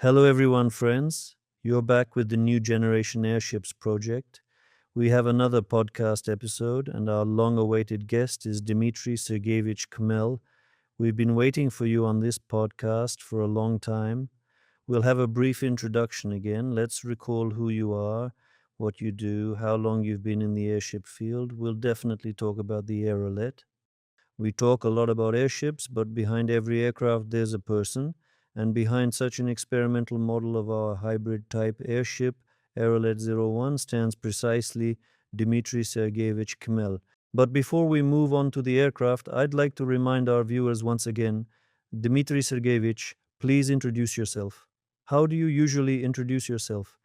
Hello everyone, friends. You're back with the New Generation Airships project. We have another podcast episode, and our long-awaited guest is Dmitry Sergeyevich Khmel. We've been waiting for you on this podcast for a long time. We'll have a brief introduction again. Let's recall who you are, what you do, how long you've been in the airship field. We'll definitely talk about the aerolet. We talk a lot about airships, but behind every aircraft there's a person, and behind such an experimental model of our hybrid type airship, Aerolet 01 stands precisely Dmitry Sergeyevich Khmel. But before we move on to the aircraft, I'd like to remind our viewers once again, Dmitry Sergeyevich, please introduce yourself. How do you usually introduce yourself?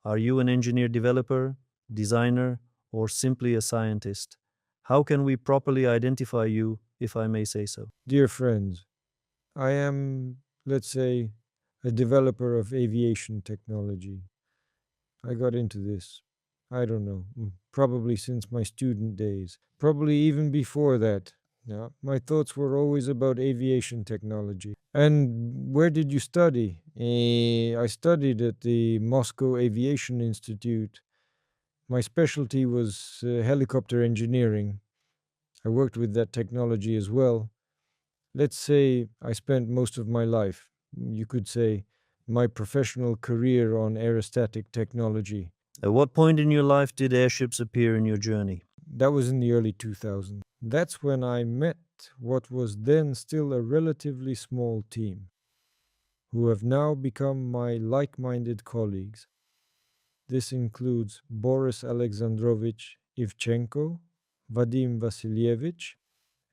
Are you an engineer developer, designer, or simply a scientist? How can we properly identify you, if I may say so? Dear friends, I am, let's say, a developer of aviation technology. I got into this, I don't know, probably since my student days, probably even before that. Yeah, my thoughts were always about aviation technology. And where did you study? I studied at the Moscow Aviation Institute. My specialty was helicopter engineering. I worked with that technology as well. Let's say I spent most of my life, you could say, my professional career on aerostatic technology. At what point in your life did airships appear in your journey? That was in the early 2000s. That's when I met what was then still a relatively small team, who have now become my like-minded colleagues. This includes Boris Alexandrovich Ivchenko, Vadim Vasilievich,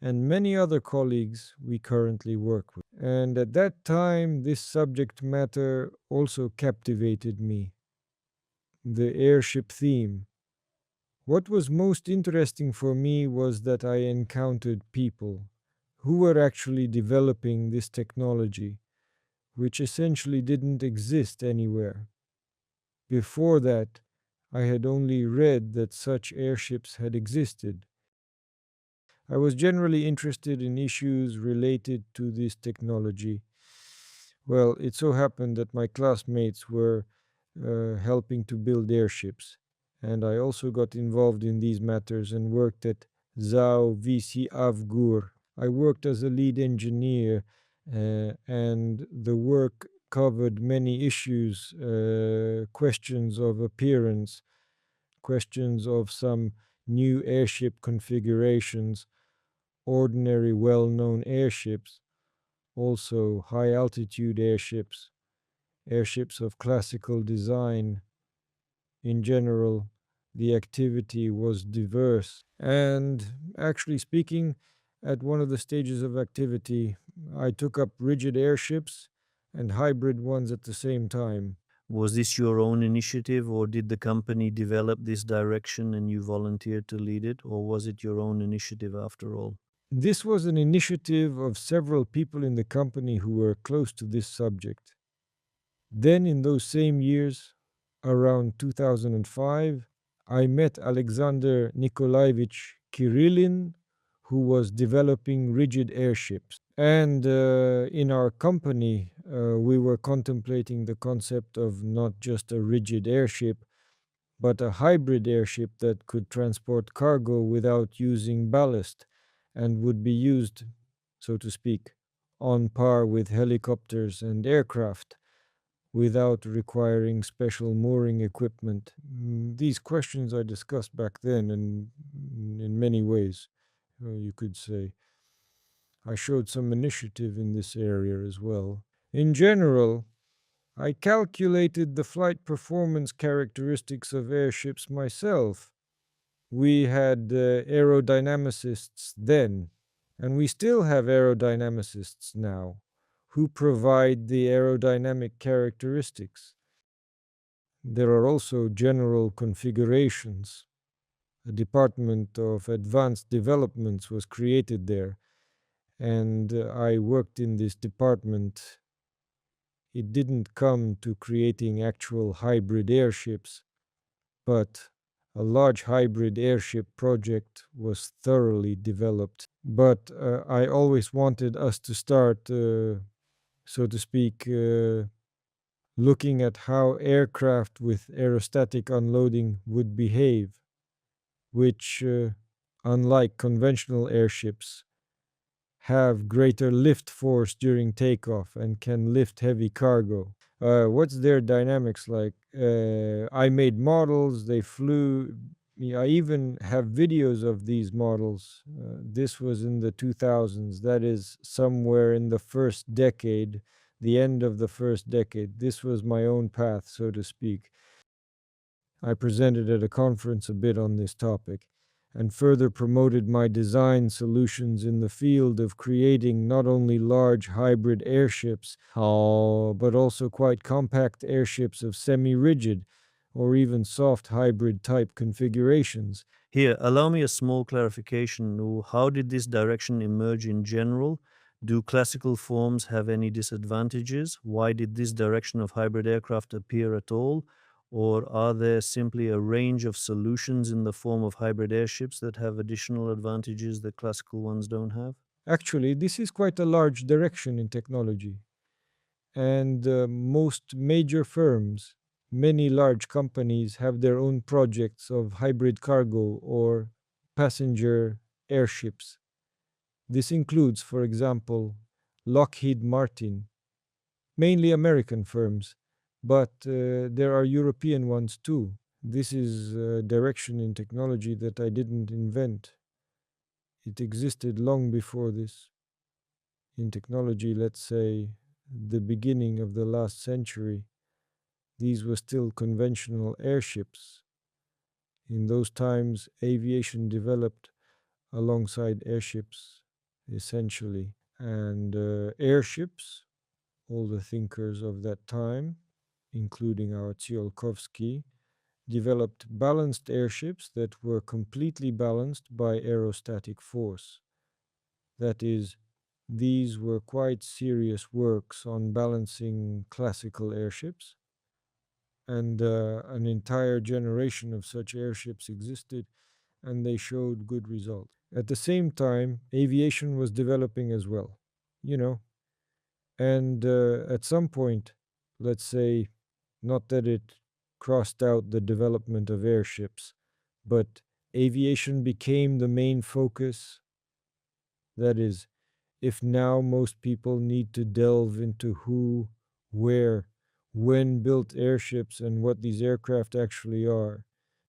and many other colleagues we currently work with. And at that time, this subject matter also captivated me. The airship theme. What was most interesting for me was that I encountered people who were actually developing this technology, which essentially didn't exist anywhere. Before that, I had only read that such airships had existed. I was generally interested in issues related to this technology. Well, it so happened that my classmates were helping to build airships, and I also got involved in these matters and worked at ZAO VC Avgur. I worked as a lead engineer, and the work covered many issues, questions of appearance, questions of some new airship configurations, ordinary well-known airships, also high-altitude airships, airships of classical design. In general, the activity was diverse. And actually speaking, at one of the stages of activity, I took up rigid airships and hybrid ones at the same time. Was this your own initiative, or did the company develop this direction and you volunteered to lead it, or was it your own initiative after all? This was an initiative of several people in the company who were close to this subject. Then, in those same years, around 2005, I met Alexander Nikolaevich Kirillin, who was developing rigid airships. And in our company, we were contemplating the concept of not just a rigid airship, but a hybrid airship that could transport cargo without using ballast and would be used, so to speak, on par with helicopters and aircraft without requiring special mooring equipment. These questions I discussed back then, and in many ways, you could say, I showed some initiative in this area as well. In general, I calculated the flight performance characteristics of airships myself. We had aerodynamicists then, and we still have aerodynamicists now, who provide the aerodynamic characteristics. There are also general configurations. A department of advanced developments was created there, and I worked in this department. It didn't come to creating actual hybrid airships, but a large hybrid airship project was thoroughly developed. But I always wanted us to start, so to speak, looking at how aircraft with aerostatic unloading would behave, which, unlike conventional airships, have greater lift force during takeoff and can lift heavy cargo. What's their dynamics like? I made models, they flew. I even have videos of these models. This was in the 2000s, that is, somewhere in the first decade, the end of the first decade. This was my own path, so to speak. I presented at a conference a bit on this topic and further promoted my design solutions in the field of creating not only large hybrid airships, but also quite compact airships of semi rigid or even soft hybrid type configurations. Here, allow me a small clarification. How did this direction emerge in general? Do classical forms have any disadvantages? Why did this direction of hybrid aircraft appear at all? Or are there simply a range of solutions in the form of hybrid airships that have additional advantages that classical ones don't have? Actually, this is quite a large direction in technology, and most major firms, many large companies, have their own projects of hybrid cargo or passenger airships. This includes, for example, Lockheed Martin, mainly American firms, but there are European ones too. This is a direction in technology that I didn't invent. It existed long before this. In technology, let's say, the beginning of the last century, these were still conventional airships. In those times, aviation developed alongside airships, essentially. And airships, all the thinkers of that time, including our Tsiolkovsky, developed balanced airships that were completely balanced by aerostatic force. That is, these were quite serious works on balancing classical airships, and an entire generation of such airships existed, and they showed good results. At the same time, aviation was developing as well, you know, and at some point, let's say, not that it crossed out the development of airships, but aviation became the main focus. That is, if now most people need to delve into who, where, when built airships and what these aircraft actually are,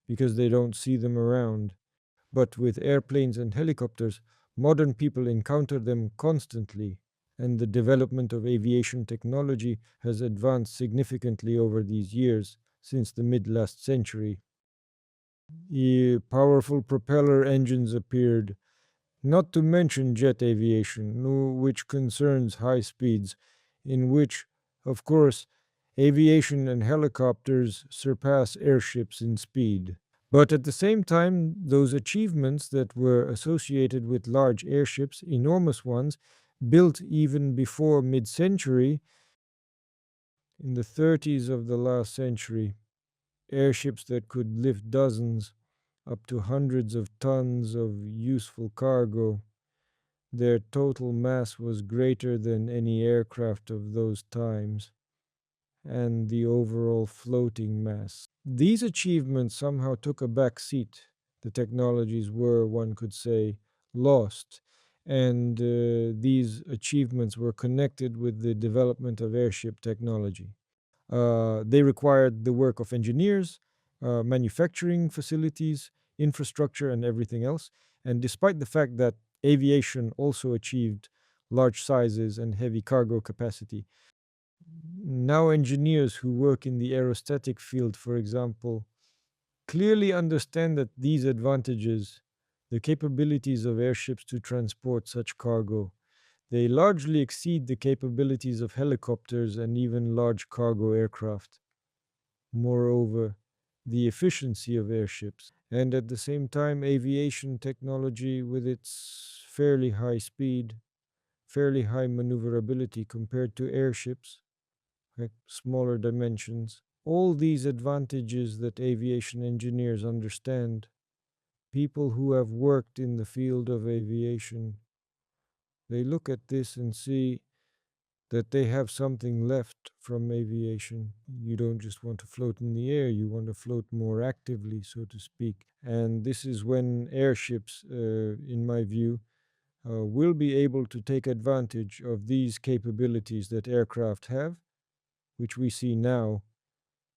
because they don't see them around. But with airplanes and helicopters, modern people encounter them constantly, and the development of aviation technology has advanced significantly over these years, since the mid last century. Powerful propeller engines appeared, not to mention jet aviation, which concerns high speeds, in which, of course, aviation and helicopters surpass airships in speed. But at the same time, those achievements that were associated with large airships, enormous ones, built even before mid century, in the 30s of the last century, airships that could lift dozens, up to hundreds of tons of useful cargo. Their total mass was greater than any aircraft of those times, and the overall floating mass. These achievements somehow took a back seat. The technologies were, one could say, lost, and these achievements were connected with the development of airship technology. They required the work of engineers, manufacturing facilities, infrastructure, and everything else. And despite the fact that aviation also achieved large sizes and heavy cargo capacity, now engineers who work in the aerostatic field, for example, clearly understand that these advantages, the capabilities of airships to transport such cargo, they largely exceed the capabilities of helicopters and even large cargo aircraft. Moreover, the efficiency of airships, and at the same time, aviation technology with its fairly high speed, fairly high maneuverability compared to airships, like smaller dimensions. All these advantages that aviation engineers understand, people who have worked in the field of aviation, they look at this and see that they have something left from aviation. You don't just want to float in the air, you want to float more actively, so to speak. And this is when airships, in my view, will be able to take advantage of these capabilities that aircraft have, which we see now.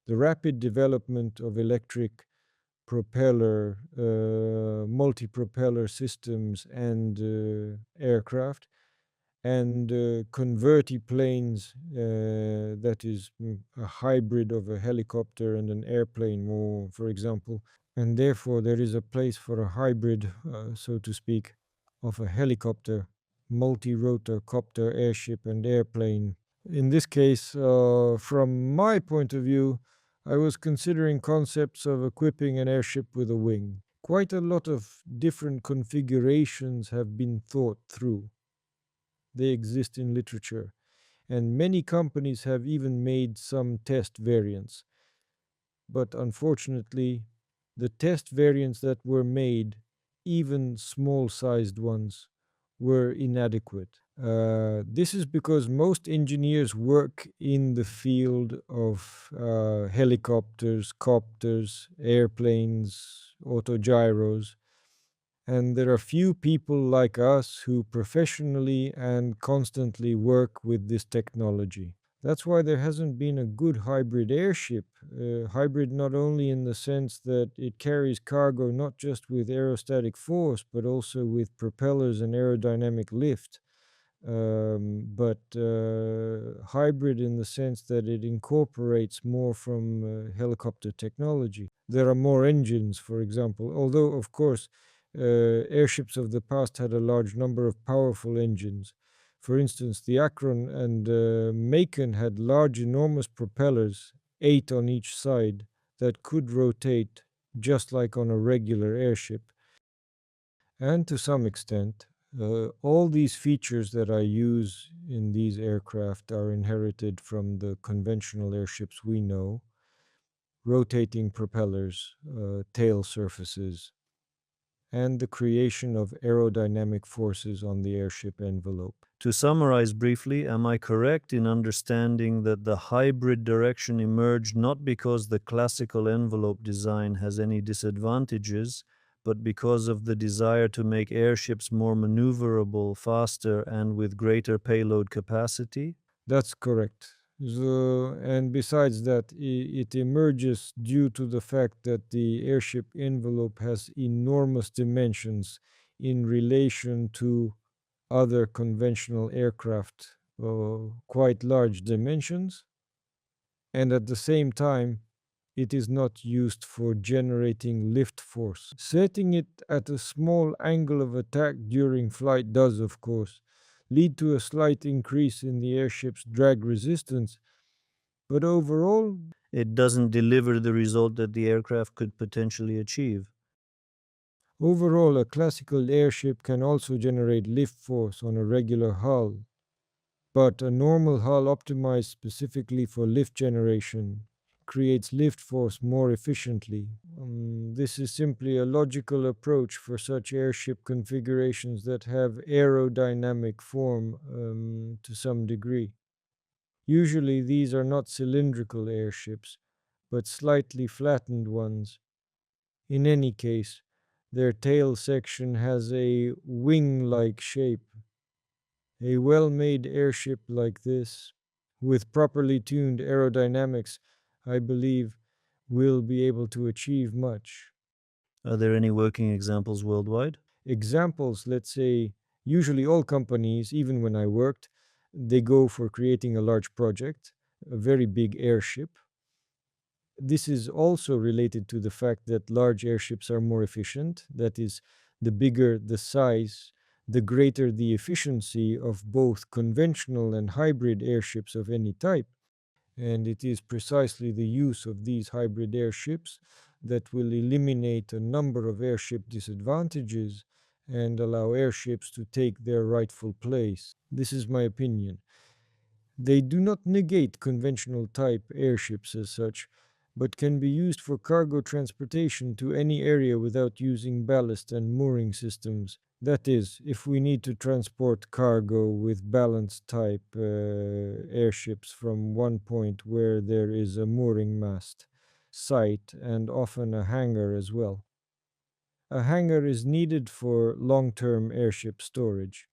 The rapid development of electric propeller, multi-propeller systems and aircraft, and converti planes, that is a hybrid of a helicopter and an airplane, more, for example. And therefore, there is a place for a hybrid, so to speak, of a helicopter, multi-rotor copter, airship, and airplane. In this case, from my point of view, I was considering concepts of equipping an airship with a wing. Quite a lot of different configurations have been thought through. They exist in literature, and many companies have even made some test variants. But unfortunately, the test variants that were made, even small sized ones, were inadequate. This is because most engineers work in the field of helicopters, copters, airplanes, autogyros, and there are few people like us who professionally and constantly work with this technology. That's why there hasn't been a good hybrid airship. Hybrid not only in the sense that it carries cargo not just with aerostatic force, but also with propellers and aerodynamic lift. But hybrid in the sense that it incorporates more from helicopter technology. There are more engines, for example, although, of course, airships of the past had a large number of powerful engines. For instance, the Akron and Macon had large, enormous propellers, 8 on each side, that could rotate just like on a regular airship. And to some extent, all these features that I use in these aircraft are inherited from the conventional airships we know: rotating propellers, tail surfaces, and the creation of aerodynamic forces on the airship envelope. To summarize briefly, am I correct in understanding that the hybrid direction emerged not because the classical envelope design has any disadvantages, but because of the desire to make airships more maneuverable, faster, and with greater payload capacity? That's correct. And besides that, it emerges due to the fact that the airship envelope has enormous dimensions in relation to other conventional aircraft, quite large dimensions, and at the same time, it is not used for generating lift force. Setting it at a small angle of attack during flight does, of course, lead to a slight increase in the airship's drag resistance, but overall, It doesn't deliver the result that the aircraft could potentially achieve. a classical airship can also generate lift force on a regular hull, but a normal hull optimized specifically for lift generation creates lift force more efficiently. This is simply a logical approach for such airship configurations that have aerodynamic form to some degree. Usually, these are not cylindrical airships, but slightly flattened ones. In any case, their tail section has a wing like shape. A well made airship like this, with properly tuned aerodynamics, I believe, will be able to achieve much. Are there any working examples worldwide? Examples, let's say, usually all companies, even when I worked, they go for creating a large project, a very big airship. This is also related to the fact that large airships are more efficient. That is, the bigger the size, the greater the efficiency of both conventional and hybrid airships of any type. And it is precisely the use of these hybrid airships that will eliminate a number of airship disadvantages and allow airships to take their rightful place. This is my opinion. They do not negate conventional type airships as such, but can be used for cargo transportation to any area without using ballast and mooring systems. That is, if we need to transport cargo with balanced type airships from one point where there is a mooring mast, site, and often a hangar as well. A hangar is needed for long term airship storage.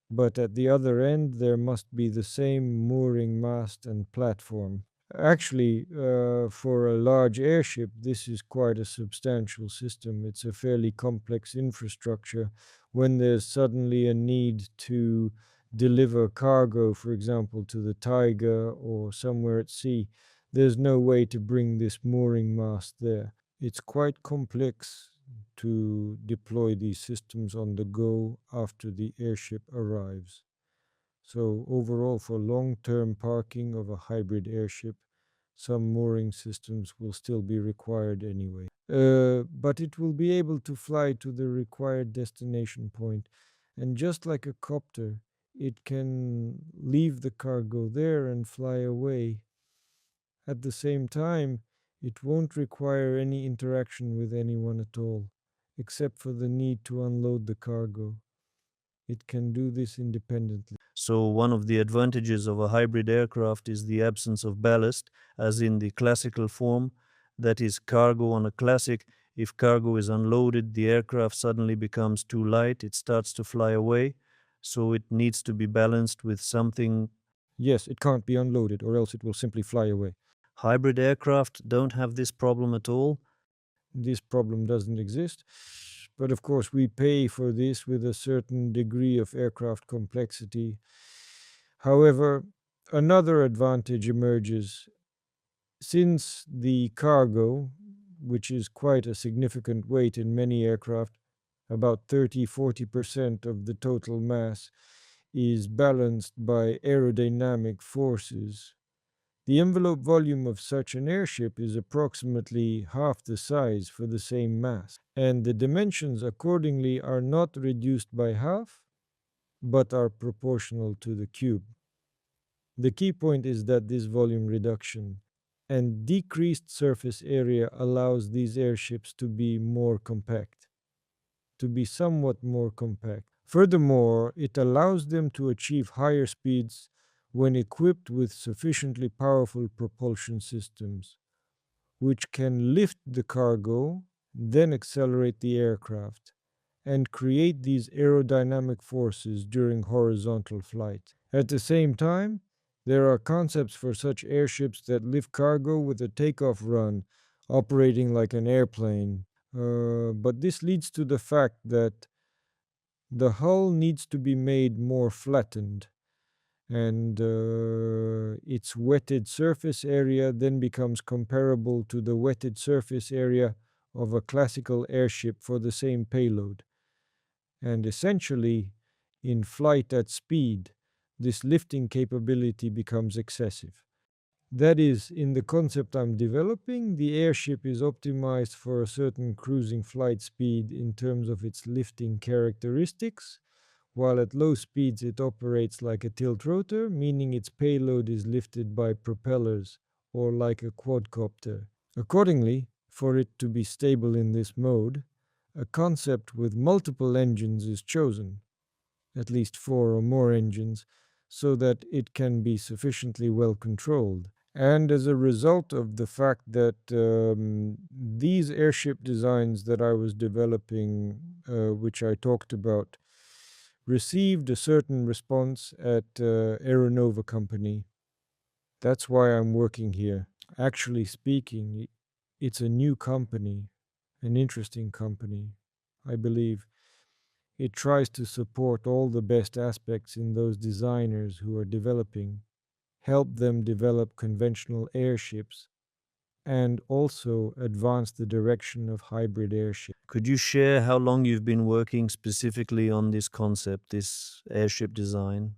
But at the other end, there must be the same mooring mast and platform. Actually, for a large airship, this is quite a substantial system. It's a fairly complex infrastructure. When there's suddenly a need to deliver cargo, for example, to the Tiger or somewhere at sea, there's no way to bring this mooring mast there. It's quite complex to deploy these systems on the go after the airship arrives. So, overall, for long term parking of a hybrid airship, some mooring systems will still be required anyway. But it will be able to fly to the required destination point. And just like a copter, it can leave the cargo there and fly away. At the same time, it won't require any interaction with anyone at all, except for the need to unload the cargo. It can do this independently. So, one of the advantages of a hybrid aircraft is the absence of ballast, as in the classical form, that is, cargo on a classic. If cargo is unloaded, the aircraft suddenly becomes too light, it starts to fly away, so it needs to be balanced with something. Yes, it can't be unloaded, or else it will simply fly away. Hybrid aircraft don't have this problem at all. This problem doesn't exist. But of course, we pay for this with a certain degree of aircraft complexity. However, another advantage emerges. Since the cargo, which is quite a significant weight in many aircraft, about 30-40% of the total mass, is balanced by aerodynamic forces. The envelope volume of such an airship is approximately half the size for the same mass, and the dimensions accordingly are not reduced by half, but are proportional to the cube. The key point is that this volume reduction and decreased surface area allows these airships to be more compact, to be somewhat more compact. Furthermore, it allows them to achieve higher speeds when equipped with sufficiently powerful propulsion systems, which can lift the cargo, then accelerate the aircraft, and create these aerodynamic forces during horizontal flight. At the same time, there are concepts for such airships that lift cargo with a takeoff run, operating like an airplane. But this leads to the fact that the hull needs to be made more flattened, and its wetted surface area then becomes comparable to the wetted surface area of a classical airship for the same payload. And essentially, in flight at speed, this lifting capability becomes excessive. That is, in the concept I'm developing, the airship is optimized for a certain cruising flight speed in terms of its lifting characteristics, while at low speeds it operates like a tilt rotor, meaning its payload is lifted by propellers, or like a quadcopter. Accordingly, for it to be stable in this mode, a concept with multiple engines is chosen, at least 4 or more engines, so that it can be sufficiently well controlled. And as a result of the fact that these airship designs that I was developing, which I talked about, received a certain response at AERONOVA company. That's why I'm working here. Actually speaking, it's a new company, an interesting company, I believe. It tries to support all the best aspects in those designers who are developing, help them develop conventional airships, and also advance the direction of hybrid airships. Could you share how long you've been working specifically on this concept, this airship design?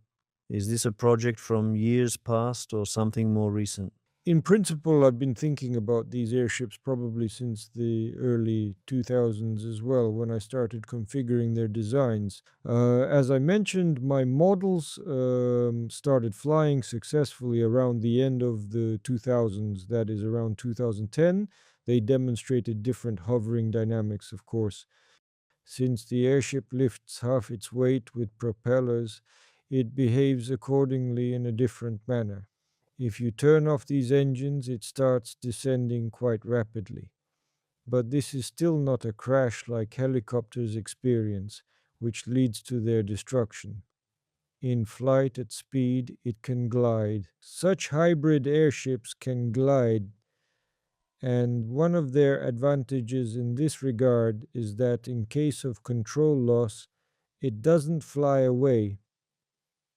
Is this a project from years past or something more recent? In principle, I've been thinking about these airships probably since the early 2000s as well, when I started configuring their designs. As I mentioned, my models started flying successfully around the end of the 2000s, that is around 2010. They demonstrated different hovering dynamics, of course. Since the airship lifts half its weight with propellers, it behaves accordingly in a different manner. If you turn off these engines, it starts descending quite rapidly. But this is still not a crash like helicopters experience, which leads to their destruction. In flight at speed, it can glide. Such hybrid airships can glide, and one of their advantages in this regard is that in case of control loss, it doesn't fly away.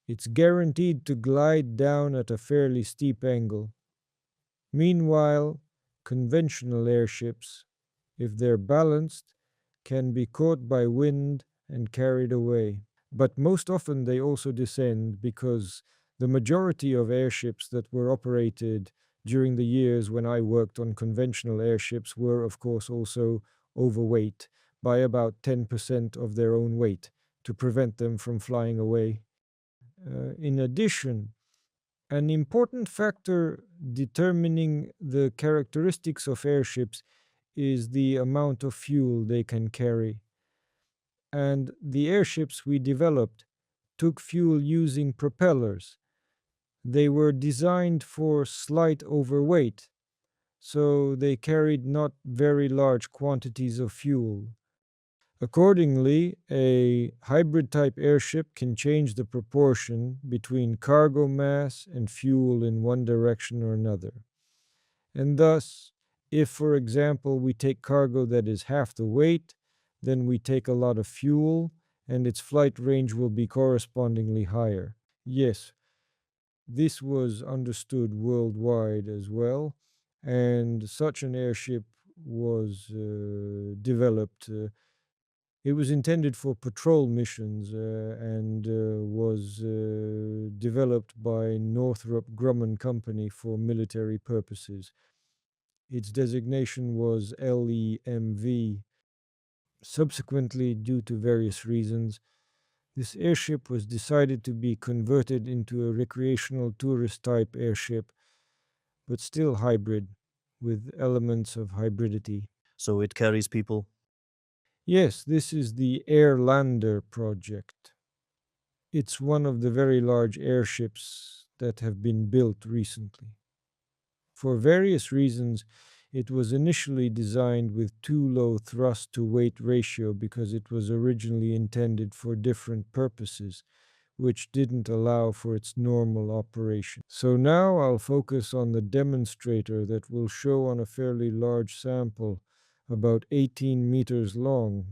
It's guaranteed to glide down at a fairly steep angle. Meanwhile, conventional airships, if they're balanced, can be caught by wind and carried away. But most often they also descend because the majority of airships that were operated during the years when I worked on conventional airships were, of course, also overweight by about 10% of their own weight to prevent them from flying away. In addition, an important factor determining the characteristics of airships is the amount of fuel they can carry. And the airships we developed took fuel using propellers. They were designed for slight overweight, so they carried not very large quantities of fuel. Accordingly, a hybrid type airship can change the proportion between cargo mass and fuel in one direction or another. And thus, if, for example, we take cargo that is half the weight, then we take a lot of fuel, and its flight range will be correspondingly higher. Yes, this was understood worldwide as well, and such an airship was developed. It was intended for patrol missions and was developed by Northrop Grumman Company for military purposes. Its designation was LEMV. Subsequently, due to various reasons, this airship was decided to be converted into a recreational tourist type airship, but still hybrid, with elements of hybridity. So it carries people. Yes, this is the Airlander project. It's one of the very large airships that have been built recently. For various reasons, it was initially designed with too low thrust to weight ratio because it was originally intended for different purposes, which didn't allow for its normal operation. So now I'll focus on the demonstrator that will show on a fairly large sample, about 18 meters long.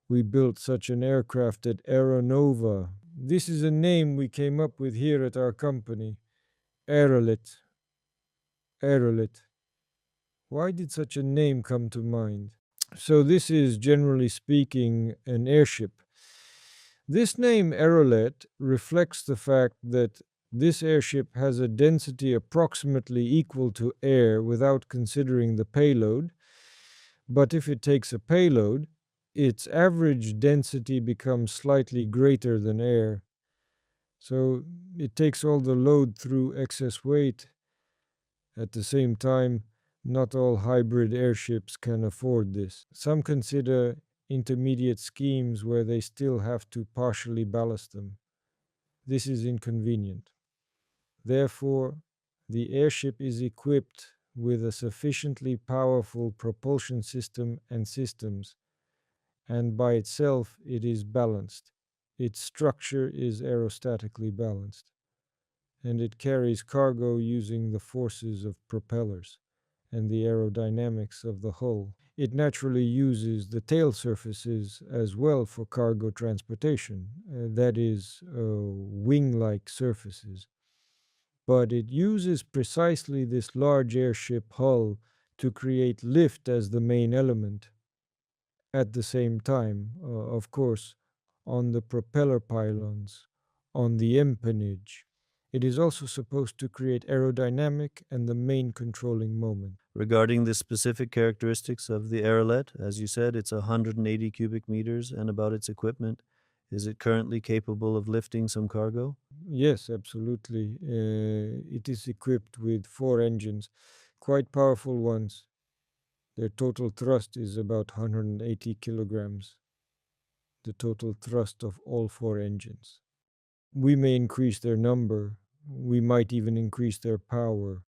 We built such an aircraft at AERONOVA. This is a name we came up with here at our company. Aerolit. Aerolit. Why did such a name come to mind? So this is, generally speaking, an airship. This name Aerolet reflects the fact that this airship has a density approximately equal to air without considering the payload, but if it takes a payload, its average density becomes slightly greater than air. So it takes all the load through excess weight. At the same time, not all hybrid airships can afford this. Some consider intermediate schemes where they still have to partially ballast them. This is inconvenient. Therefore, the airship is equipped with a sufficiently powerful propulsion system and systems, and by itself it is balanced. Its structure is aerostatically balanced, and it carries cargo using the forces of propellers and the aerodynamics of the hull. It naturally uses the tail surfaces as well for cargo transportation, that is, wing-like surfaces. But it uses precisely this large airship hull to create lift as the main element. At the same time, of course, on the propeller pylons, on the empennage. It is also supposed to create aerodynamic and the main controlling moment. Regarding the specific characteristics of the Aerolet, as you said, it's 180 cubic meters, and about its equipment. Is it currently capable of lifting some cargo? Yes, absolutely. It is equipped with 4 engines, quite powerful ones. Their total thrust is about 180 kilograms. the total thrust of all four engines. We may increase their number, we might even increase their power.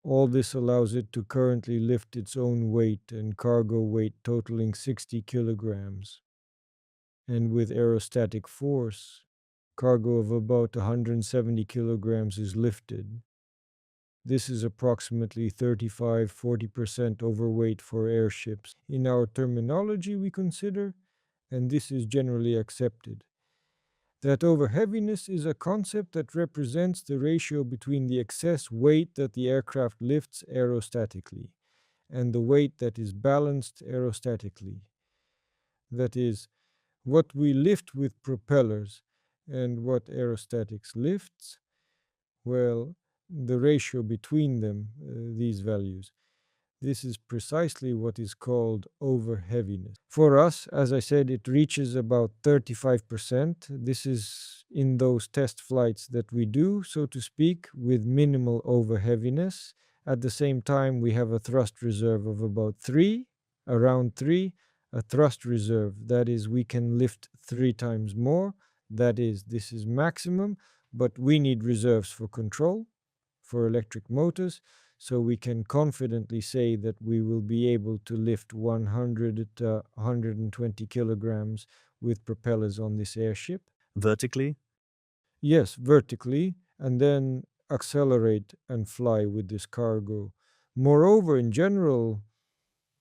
All this allows it to currently lift its own weight and cargo weight totaling 60 kilograms. And with aerostatic force, cargo of about 170 kilograms is lifted. This is approximately 35-40% overweight for airships. In our terminology, we consider, and this is generally accepted, that overheaviness is a concept that represents the ratio between the excess weight that the aircraft lifts aerostatically and the weight that is balanced aerostatically. That is, what we lift with propellers and what aerostatics lifts, well, the ratio between them, these values. This is precisely what is called overheaviness. For us, as I said, it reaches about 35%. This is in those test flights that we do, so to speak, with minimal overheaviness. At the same time, we have a thrust reserve of about 3, around 3, a thrust reserve. That is, we can lift 3 times more. That is, this is maximum, but we need reserves for control, for electric motors, so we can confidently say that we will be able to lift 100 to 120 kilograms with propellers on this airship. Vertically? Yes, vertically, and then accelerate and fly with this cargo. Moreover, in general,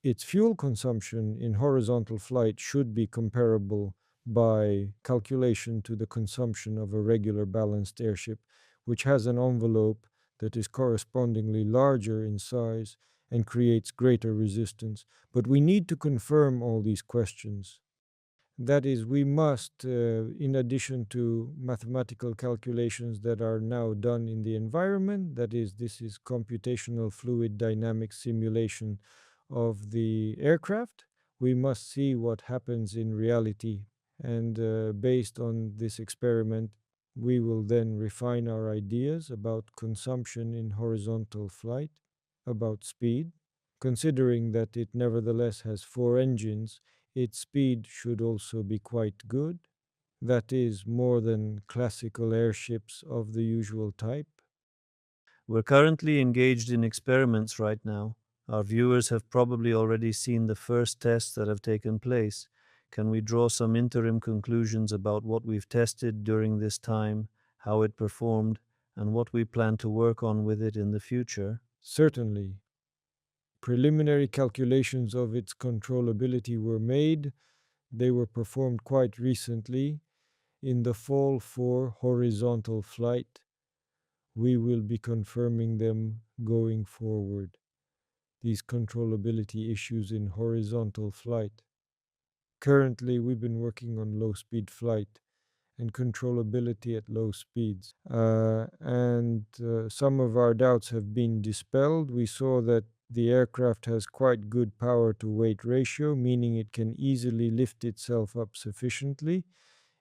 its fuel consumption in horizontal flight should be comparable by calculation to the consumption of a regular balanced airship, which has an envelope that is correspondingly larger in size and creates greater resistance. But we need to confirm all these questions. That is, we must, in addition to mathematical calculations that are now done in the environment, that is, this is computational fluid dynamics simulation of the aircraft, we must see what happens in reality. And based on this experiment, we will then refine our ideas about consumption in horizontal flight, about speed. Considering that it nevertheless has 4 engines, its speed should also be quite good. That is, more than classical airships of the usual type. We're currently engaged in experiments right now. Our viewers have probably already seen the first tests that have taken place. Can we draw some interim conclusions about what we've tested during this time, how it performed, and what we plan to work on with it in the future? Certainly. Preliminary calculations of its controllability were made. They were performed quite recently in the fall for horizontal flight. We will be confirming them going forward. These controllability issues in horizontal flight. Currently, we've been working on low-speed flight and controllability at low speeds. And some of our doubts have been dispelled. We saw that the aircraft has quite good power to weight ratio, meaning it can easily lift itself up sufficiently.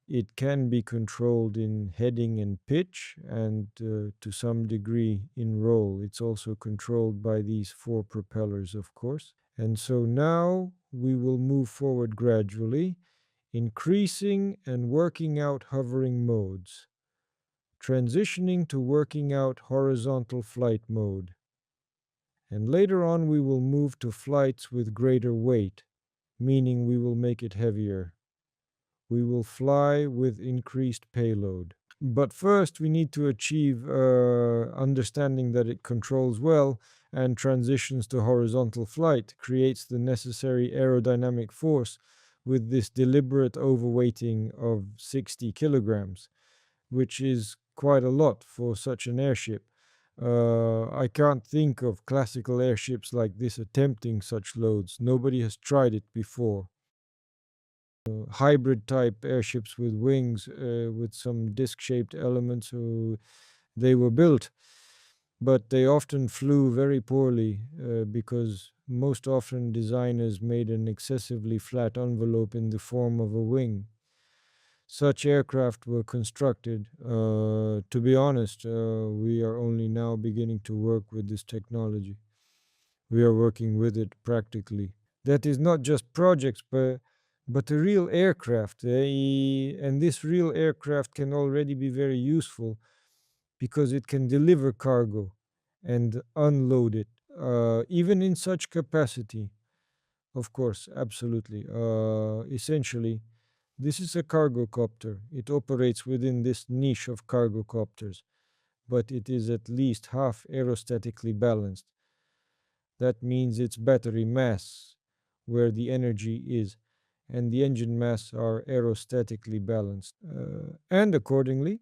It can be controlled in heading and pitch, and to some degree in roll. It's also controlled by these 4 propellers, of course. And so now we will move forward gradually, increasing and working out hovering modes, transitioning to working out horizontal flight mode. And later on we will move to flights with greater weight, meaning we will make it heavier. We will fly with increased payload. But first we need to achieve understanding that it controls well and transitions to horizontal flight, creates the necessary aerodynamic force with this deliberate overweighting of 60 kilograms, which is quite a lot for such an airship. I can't think of classical airships like this attempting such loads. Nobody has tried it before. Hybrid type airships with wings with some disc-shaped elements, they were built, but they often flew very poorly because most often designers made an excessively flat envelope in the form of a wing. Such aircraft were constructed. To be honest, we are only now beginning to work with this technology. We are working with it practically. That is not just projects, but but a real aircraft. And this real aircraft can already be very useful because it can deliver cargo and unload it, even in such capacity. Of course, absolutely. Essentially, this is a cargo copter. It operates within this niche of cargo copters, but it is at least half aerostatically balanced. That means its battery mass, where the energy is, and the engine mass are aerostatically balanced. And accordingly,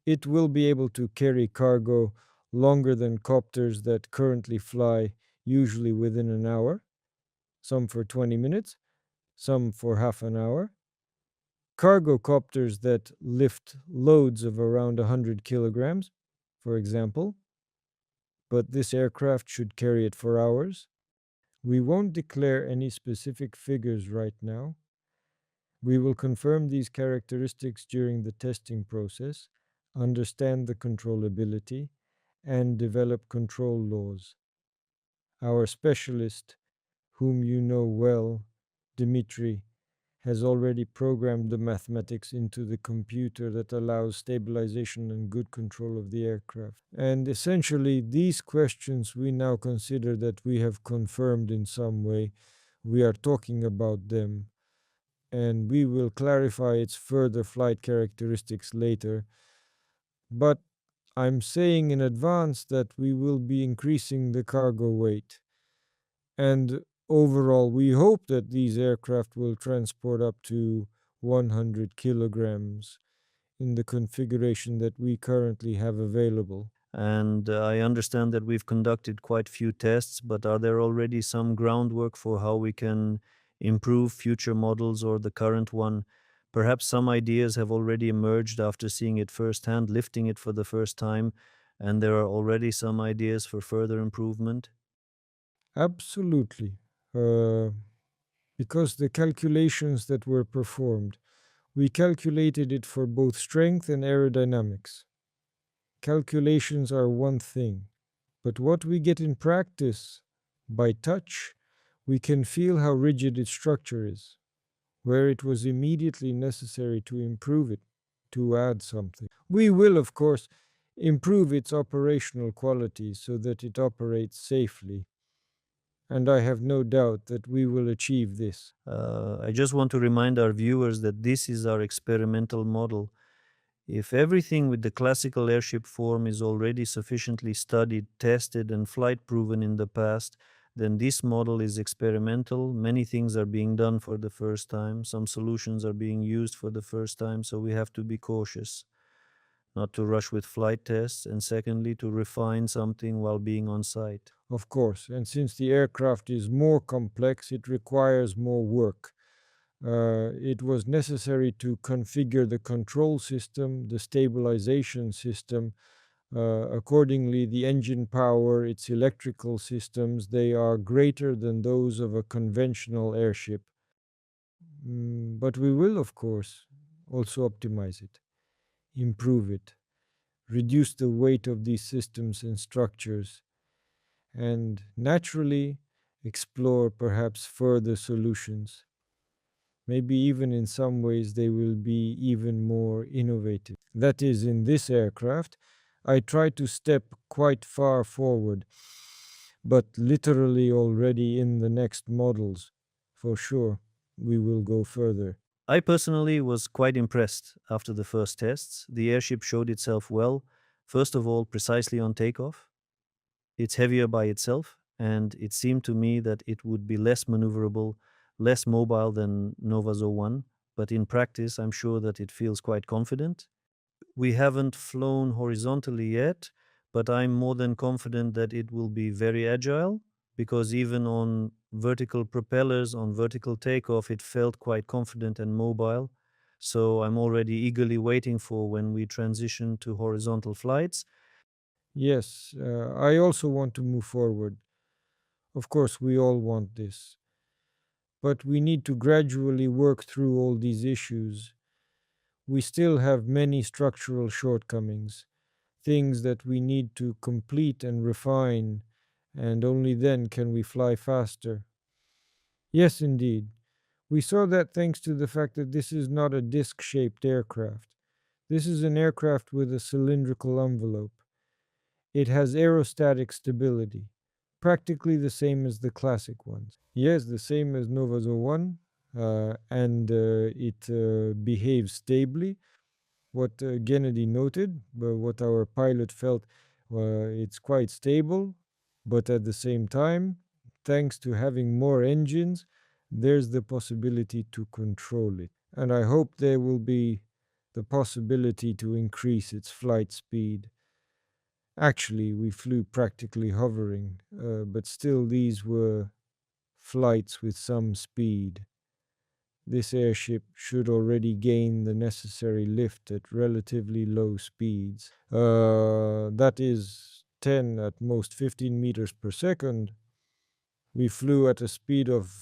it will be able to carry cargo longer than copters that currently fly, usually within an hour, some for 20 minutes, some for half an hour. Cargo copters that lift loads of around 100 kilograms, for example, but this aircraft should carry it for hours. We won't declare any specific figures right now. We will confirm these characteristics during the testing process, understand the controllability, and develop control laws. Our specialist, whom you know well, Dmitry, has already programmed the mathematics into the computer that allows stabilization and good control of the aircraft. And essentially, these questions we now consider that we have confirmed in some way. We are talking about them, and we will clarify its further flight characteristics later. But I'm saying in advance that we will be increasing the cargo weight. And overall, we hope that these aircraft will transport up to 100 kilograms in the configuration that we currently have available. And I understand that we've conducted quite few tests, but are there already some groundwork for how we can improve future models or the current one? Perhaps some ideas have already emerged after seeing it firsthand, lifting it for the first time, and there are already some ideas for further improvement. Absolutely. Uh, because the calculations that were performed, we calculated it for both strength and aerodynamics. Calculations are one thing, but what we get in practice, by touch, we can feel how rigid its structure is, where it was immediately necessary to improve it, to add something. We will, of course, improve its operational qualities so that it operates safely, and I have no doubt that we will achieve this. I just want to remind our viewers that this is our experimental model. If everything with the classical airship form is already sufficiently studied, tested, and flight proven in the past, then this model is experimental. Many things are being done for the first time. Some solutions are being used for the first time, so we have to be cautious, not to rush with flight tests, and secondly, to refine something while being on site. Of course, and since the aircraft is more complex, it requires more work. It was necessary to configure the control system, the stabilization system. Accordingly, the engine power, its electrical systems, they are greater than those of a conventional airship. But we will, of course, also optimize it, improve it, reduce the weight of these systems and structures, and naturally explore perhaps further solutions. Maybe even in some ways they will be even more innovative. That is, in this aircraft, I try to step quite far forward, but literally already in the next models, for sure, we will go further. I personally was quite impressed after the first tests. The airship showed itself well, first of all, precisely on takeoff. It's heavier by itself, and it seemed to me that it would be less maneuverable, less mobile than Nova Zo 1, but in practice, I'm sure that it feels quite confident. We haven't flown horizontally yet, but I'm more than confident that it will be very agile because even on vertical propellers, on vertical takeoff, it felt quite confident and mobile. So I'm already eagerly waiting for when we transition to horizontal flights. Yes, I also want to move forward. Of course, we all want this. But we need to gradually work through all these issues. We still have many structural shortcomings, things that we need to complete and refine, and only then can we fly faster. Yes, indeed, We saw that thanks to the fact that this is not a disc shaped aircraft. This is an aircraft with a cylindrical envelope. It has aerostatic stability, practically the same as the classic ones. Yes, the same as Nova Zo 1, and it behaves stably. What Gennady noted, but what our pilot felt, it's quite stable, but at the same time, thanks to having more engines, there's the possibility to control it. And I hope there will be the possibility to increase its flight speed. Actually, we flew practically hovering, but still these were flights with some speed. This airship should already gain the necessary lift at relatively low speeds. That is 10, at most 15 meters per second. We flew at a speed of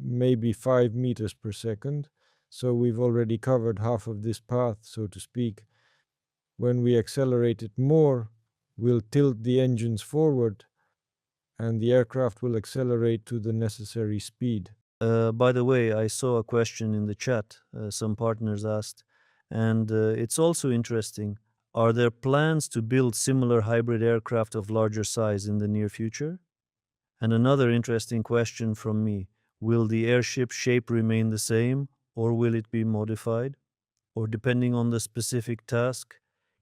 maybe 5 meters per second, so we've already covered half of this path, so to speak. When we accelerate it more, we'll tilt the engines forward and the aircraft will accelerate to the necessary speed. By the way, I saw a question in the chat some partners asked, and it's also interesting. Are there plans to build similar hybrid aircraft of larger size in the near future? And another interesting question from me, will the airship shape remain the same or will it be modified? Or depending on the specific task,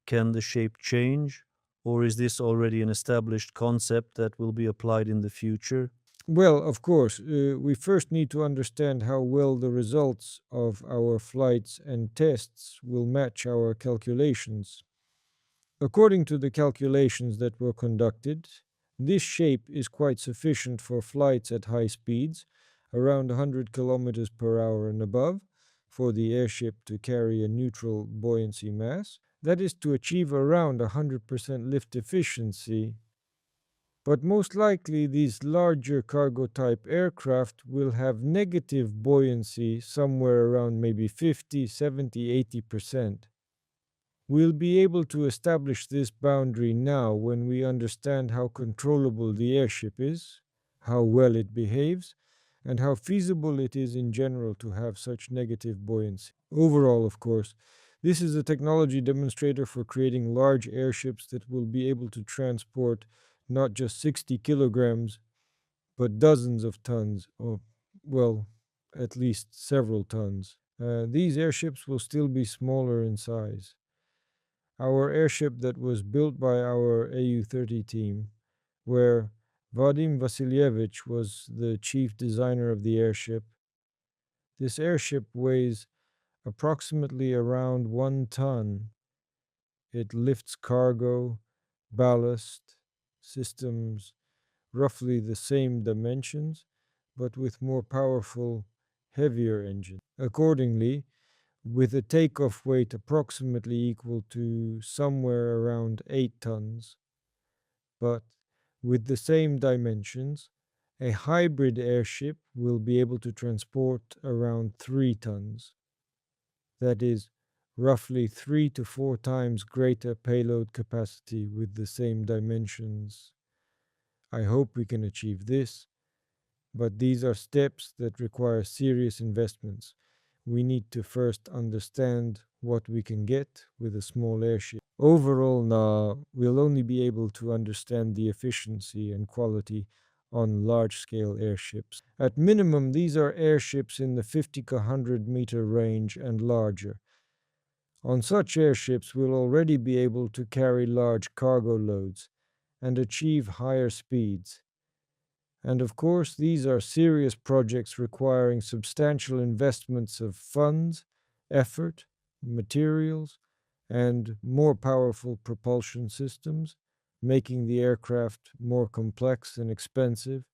can the shape change? Or is this already an established concept that will be applied in the future? Well, of course, we first need to understand how well the results of our flights and tests will match our calculations. According to the calculations that were conducted, this shape is quite sufficient for flights at high speeds, around 100 kilometers per hour and above, for the airship to carry a neutral buoyancy mass. That is to achieve around 100% lift efficiency. But most likely, these larger cargo type aircraft will have negative buoyancy somewhere around maybe 50, 70, 80%. We'll be able to establish this boundary now when we understand how controllable the airship is, how well it behaves, and how feasible it is in general to have such negative buoyancy. Overall, of course, this is a technology demonstrator for creating large airships that will be able to transport not just 60 kilograms, but dozens of tons, or, well, at least several tons. These airships will still be smaller in size. Our airship that was built by our AU-30 team, where Vadim Vasilievich was the chief designer of the airship. This airship weighs approximately around 1 ton. It lifts cargo, ballast, systems, roughly the same dimensions, but with more powerful, heavier engines. Accordingly, with a takeoff weight approximately equal to somewhere around 8 tons, but with the same dimensions, a hybrid airship will be able to transport around 3 tons. That is, roughly 3 to 4 times greater payload capacity with the same dimensions. I hope we can achieve this, but these are steps that require serious investments. We need to first understand what we can get with a small airship. Overall, now, we'll only be able to understand the efficiency and quality on large-scale airships. At minimum, these are airships in the 50 to 100 meter range and larger. On such airships, we'll already be able to carry large cargo loads and achieve higher speeds. And of course, these are serious projects requiring substantial investments of funds, effort, materials, and more powerful propulsion systems, making the aircraft more complex and expensive,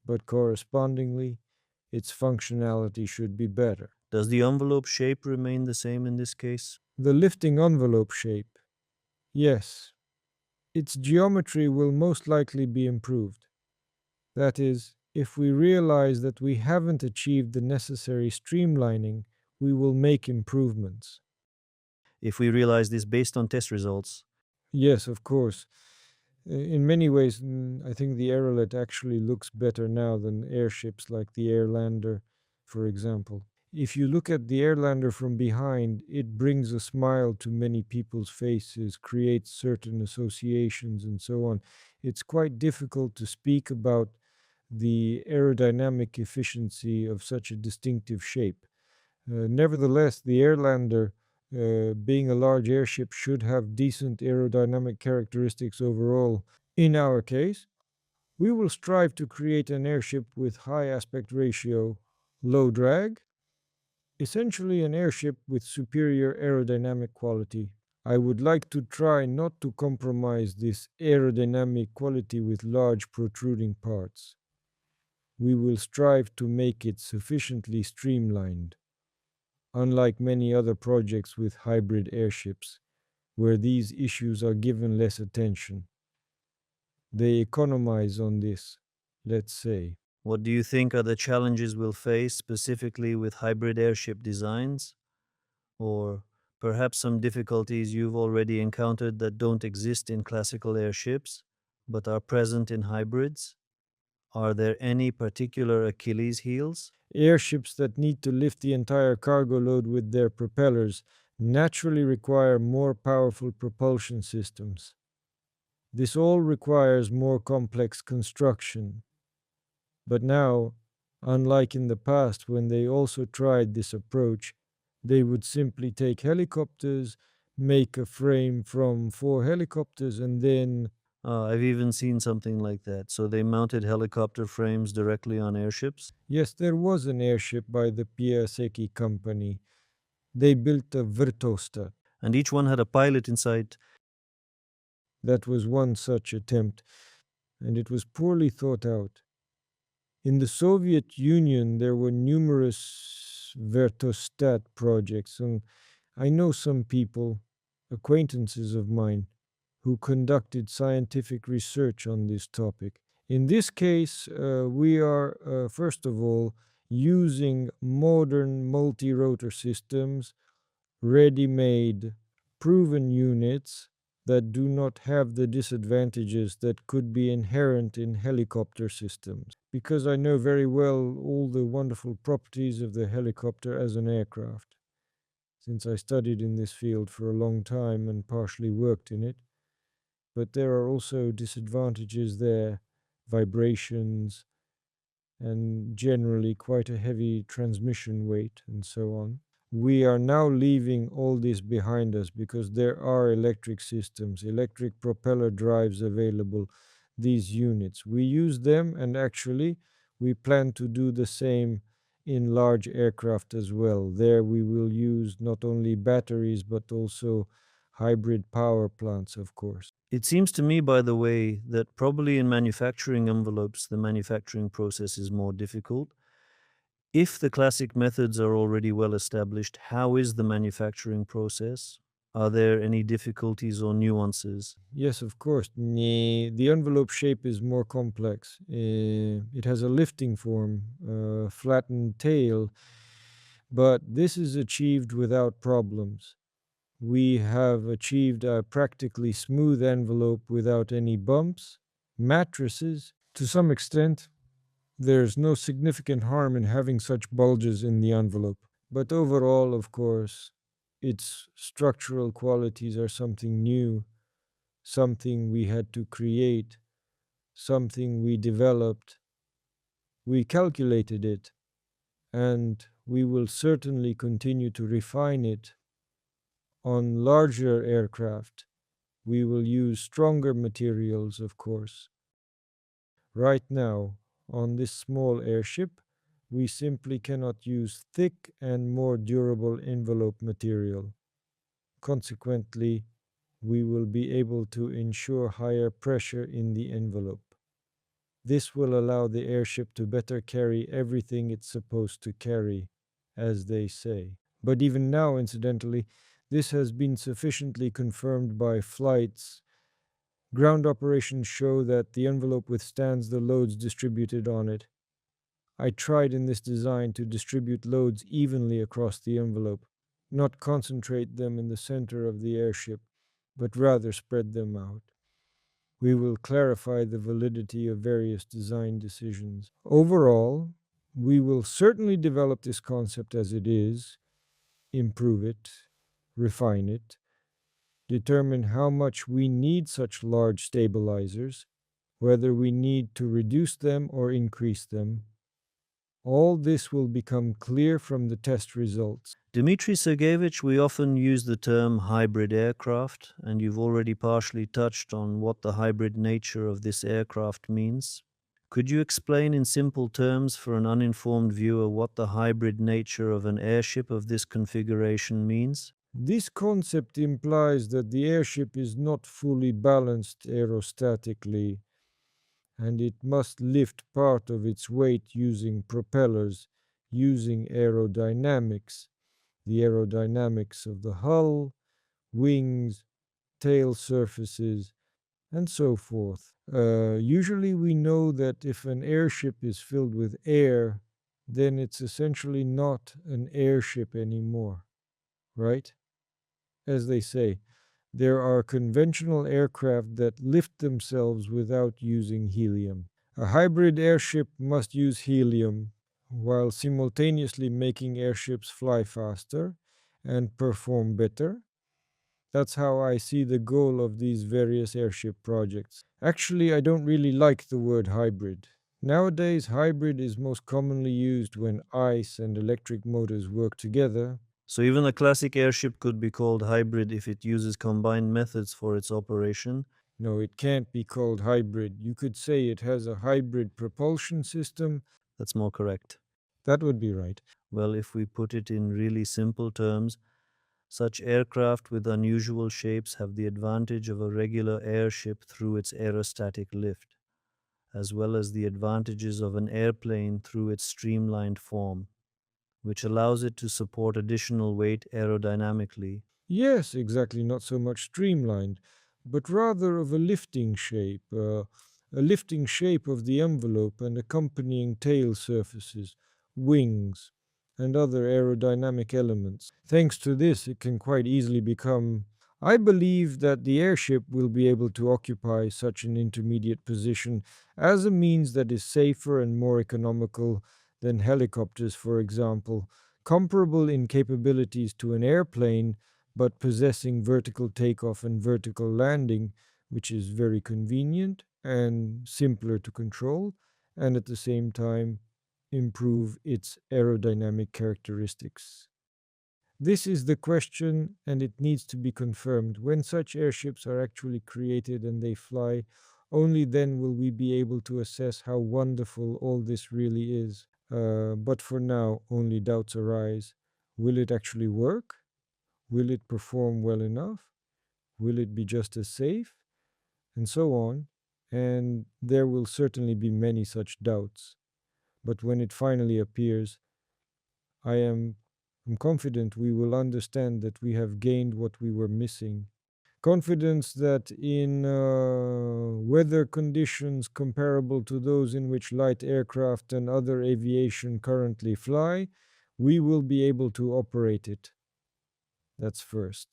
but correspondingly, its functionality should be better. Does the envelope shape remain the same in this case? The lifting envelope shape. Yes. Its geometry will most likely be improved. That is, if we realize that we haven't achieved the necessary streamlining, we will make improvements. If we realize this based on test results, Yes, of course. In many ways, I think the Aerolet actually looks better now than airships like the Airlander for example. If you look at the Airlander from behind, it brings a smile to many people's faces, creates certain associations, and so on. It's quite difficult to speak about the aerodynamic efficiency of such a distinctive shape. Nevertheless, the Airlander, being a large airship, should have decent aerodynamic characteristics overall. In our case, we will strive to create an airship with high aspect ratio, low drag, essentially an airship with superior aerodynamic quality. I would like to try not to compromise this aerodynamic quality with large protruding parts. We will strive to make it sufficiently streamlined, unlike many other projects with hybrid airships, where these issues are given less attention. They economize on this, let's say. What do you think are the challenges we'll face specifically with hybrid airship designs? Or perhaps some difficulties you've already encountered that don't exist in classical airships but are present in hybrids? Are there any particular Achilles heels? Airships that need to lift the entire cargo load with their propellers naturally require more powerful propulsion systems. This all requires more complex construction. But now, unlike in the past when they also tried this approach, they would simply take helicopters, make a frame from 4 helicopters, and then, I've even seen something like that. So they mounted helicopter frames directly on airships? yes, there was an airship by the Piasecki company. They built a Vrtostat. And each one had a pilot inside. That was one such attempt, and it was poorly thought out. In the Soviet Union, there were numerous Vertostat projects, and I know some people, acquaintances of mine, who conducted scientific research on this topic. In this case, we are, first of all, using modern multi rotor systems, ready made, proven units that do not have the disadvantages that could be inherent in helicopter systems. Because I know very well all the wonderful properties of the helicopter as an aircraft, since I studied in this field for a long time and partially worked in it. But there are also disadvantages there, vibrations, and generally quite a heavy transmission weight, and so on. We are now leaving all this behind us because there are electric systems, electric propeller drives available, these units. We use them, and actually, we plan to do the same in large aircraft as well. There we will use not only batteries but also hybrid power plants, of course. It seems to me, by the way, that probably in manufacturing envelopes, the manufacturing process is more difficult. If the classic methods are already well established, how is the manufacturing process? Are there any difficulties or nuances? Yes, of course. The envelope shape is more complex. It has a lifting form, a flattened tail, but this is achieved without problems. We have achieved a practically smooth envelope without any bumps. Mattresses, to some extent, there's no significant harm in having such bulges in the envelope. But overall, of course, its structural qualities are something new, something we had to create, something we developed. We calculated it, and we will certainly continue to refine it. On larger aircraft, we will use stronger materials, of course. Right now, on this small airship, we simply cannot use thick and more durable envelope material. Consequently, we will be able to ensure higher pressure in the envelope. This will allow the airship to better carry everything it's supposed to carry, as they say. But even now, incidentally, this has been sufficiently confirmed by flights. Ground operations show that the envelope withstands the loads distributed on it. I tried in this design to distribute loads evenly across the envelope, not concentrate them in the center of the airship, but rather spread them out. We will clarify the validity of various design decisions. Overall, We will certainly develop this concept as it is, improve it, refine it, determine how much we need such large stabilizers, whether we need to reduce them or increase them. All this will become clear from the test results. Dmitry Sergeyevich, we often use the term hybrid aircraft, and you've already partially touched on what the hybrid nature of this aircraft means. Could you explain in simple terms for an uninformed viewer what the hybrid nature of an airship of this configuration means? This concept implies that the airship is not fully balanced aerostatically, and it must lift part of its weight using propellers, using aerodynamics, the aerodynamics of the hull, wings, tail surfaces, and so forth. Usually, we know that if an airship is filled with air, then it's essentially not an airship anymore, right? As they say, there are conventional aircraft that lift themselves without using helium. A hybrid airship must use helium while simultaneously making airships fly faster and perform better. That's how I see the goal of these various airship projects. Actually, I don't really like the word hybrid. Nowadays, hybrid is most commonly used when ice and electric motors work together. So even a classic airship could be called hybrid if it uses combined methods for its operation. No, it can't be called hybrid. You could say it has a hybrid propulsion system. That's more correct. That would be right. Well, if we put it in really simple terms, such aircraft with unusual shapes have the advantage of a regular airship through its aerostatic lift, as well as the advantages of an airplane through its streamlined form, which allows it to support additional weight aerodynamically. Yes, exactly, not so much streamlined, but rather of a lifting shape of the envelope and accompanying tail surfaces, wings, and other aerodynamic elements. Thanks to this, it can quite easily become. I believe that the airship will be able to occupy such an intermediate position as a means that is safer and more economical than helicopters, for example, comparable in capabilities to an airplane but possessing vertical takeoff and vertical landing, which is very convenient and simpler to control, and at the same time improve its aerodynamic characteristics. This is the question, and it needs to be confirmed. When such airships are actually created and they fly, only then will we be able to assess how wonderful all this really is. But for now, only doubts arise. Will it actually work? Will it perform well enough? Will it be just as safe? And so on. And there will certainly be many such doubts. But when it finally appears, I'm confident we will understand that we have gained what we were missing. Confidence that in weather conditions comparable to those in which light aircraft and other aviation currently fly, we will be able to operate it. That's first.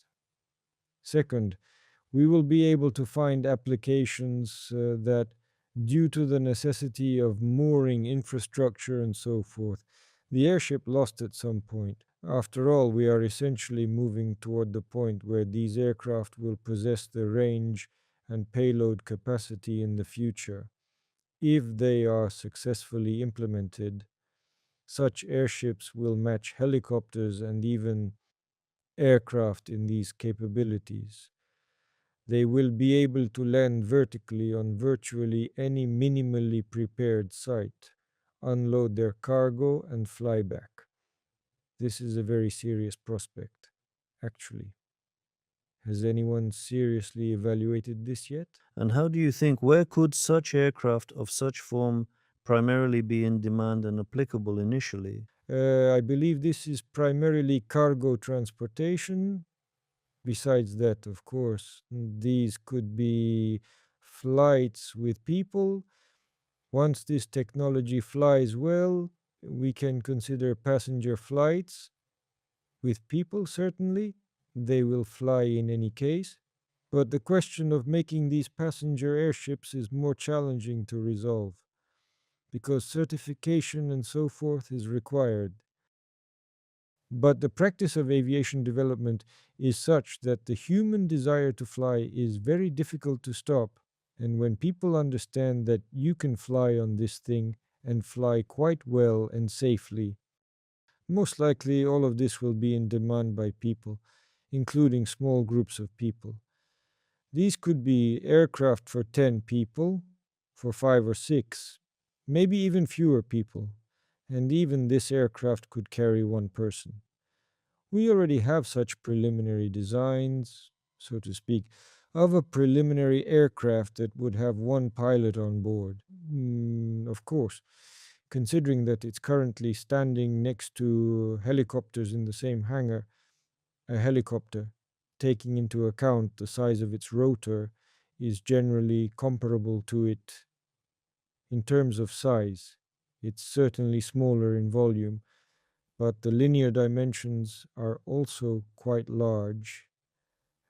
Second, we will be able to find applications that, due to the necessity of mooring infrastructure and so forth, the airship lost at some point. After all, we are essentially moving toward the point where these aircraft will possess the range and payload capacity in the future. If they are successfully implemented, such airships will match helicopters and even aircraft in these capabilities. They will be able to land vertically on virtually any minimally prepared site, unload their cargo, and fly back. This is a very serious prospect, actually. Has anyone seriously evaluated this yet? And how do you think, where could such aircraft of such form primarily be in demand and applicable initially? I believe this is primarily cargo transportation. Besides that, of course, these could be flights with people. Once this technology flies well, we can consider passenger flights with people, certainly. They will fly in any case. But the question of making these passenger airships is more challenging to resolve. because certification and so forth is required. But the practice of aviation development is such that the human desire to fly is very difficult to stop. And when people understand that you can fly on this thing and fly quite well and safely, most likely all of this will be in demand by people, including small groups of people. These could be aircraft for 10 people, for 5 or 6, maybe even fewer people, and even this aircraft could carry one person. We already have such preliminary designs, so to speak, of a preliminary aircraft that would have one pilot on board. Of course, considering that it's currently standing next to helicopters in the same hangar, a helicopter, taking into account the size of its rotor, is generally comparable to it in terms of size. It's certainly smaller in volume, but the linear dimensions are also quite large,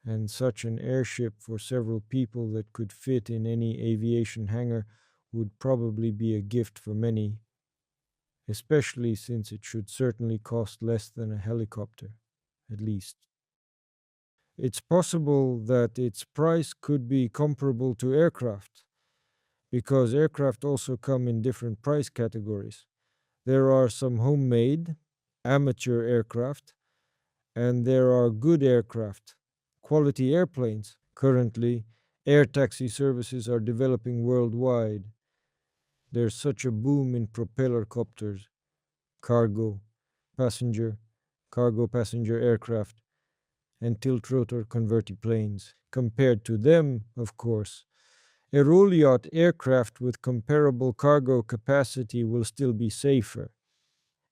and such an airship for several people that could fit in any aviation hangar would probably be a gift for many, especially since it should certainly cost less than a helicopter, at least. It's possible that its price could be comparable to aircraft, because aircraft also come in different price categories. There are some homemade, amateur aircraft, and there are good aircraft, quality airplanes. Currently, air taxi services are developing worldwide. There's such a boom in propeller copters, cargo, passenger, cargo passenger aircraft, and tilt-rotor converti planes. Compared to them, of course, a roll-yacht aircraft with comparable cargo capacity will still be safer,